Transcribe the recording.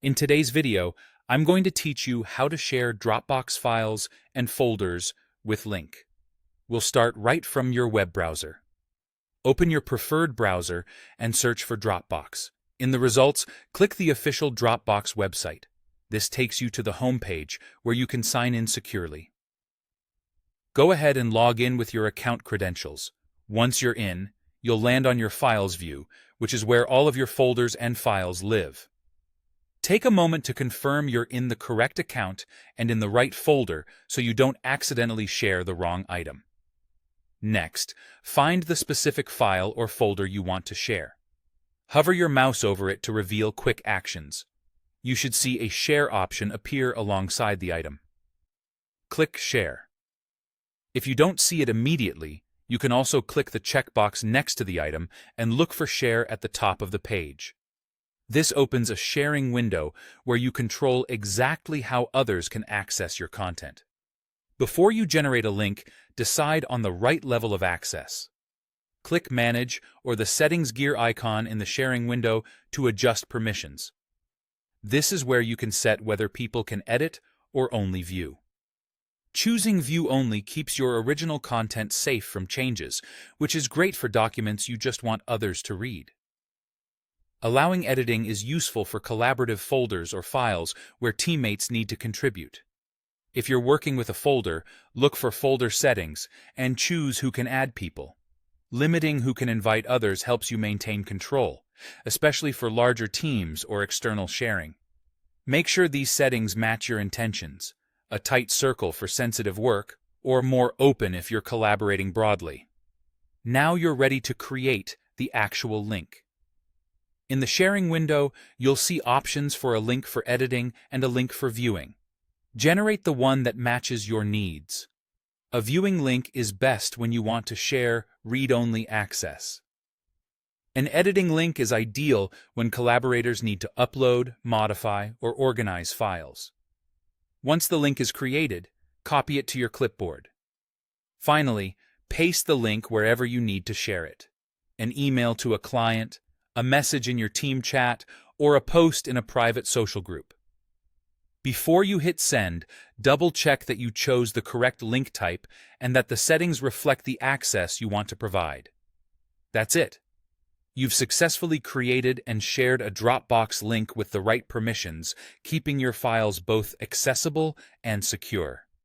In today's video, I'm going to teach you how to share Dropbox files and folders with Link. We'll start right from your web browser. Open your preferred browser and search for Dropbox. In the results, click the official Dropbox website. This takes you to the home page where you can sign in securely. Go ahead and log in with your account credentials. Once you're in, you'll land on your Files view, which is where all of your folders and files live. Take a moment to confirm you're in the correct account and in the right folder so you don't accidentally share the wrong item. Next, find the specific file or folder you want to share. Hover your mouse over it to reveal quick actions. You should see a Share option appear alongside the item. Click Share. If you don't see it immediately, you can also click the checkbox next to the item and look for Share at the top of the page. This opens a sharing window where you control exactly how others can access your content. Before you generate a link, decide on the right level of access. Click Manage or the Settings gear icon in the sharing window to adjust permissions. This is where you can set whether people can edit or only view. Choosing View Only keeps your original content safe from changes, which is great for documents you just want others to read. Allowing editing is useful for collaborative folders or files where teammates need to contribute. If you're working with a folder, look for Folder Settings and choose who can add people. Limiting who can invite others helps you maintain control, especially for larger teams or external sharing. Make sure these settings match your intentions, a tight circle for sensitive work, or more open if you're collaborating broadly. Now you're ready to create the actual link. In the sharing window, you'll see options for a link for editing and a link for viewing. Generate the one that matches your needs. A viewing link is best when you want to share read-only access. An editing link is ideal when collaborators need to upload, modify, or organize files. Once the link is created, copy it to your clipboard. Finally, paste the link wherever you need to share it. An email to a client, a message in your team chat, or a post in a private social group. Before you hit send, double-check that you chose the correct link type and that the settings reflect the access you want to provide. That's it. You've successfully created and shared a Dropbox link with the right permissions, keeping your files both accessible and secure.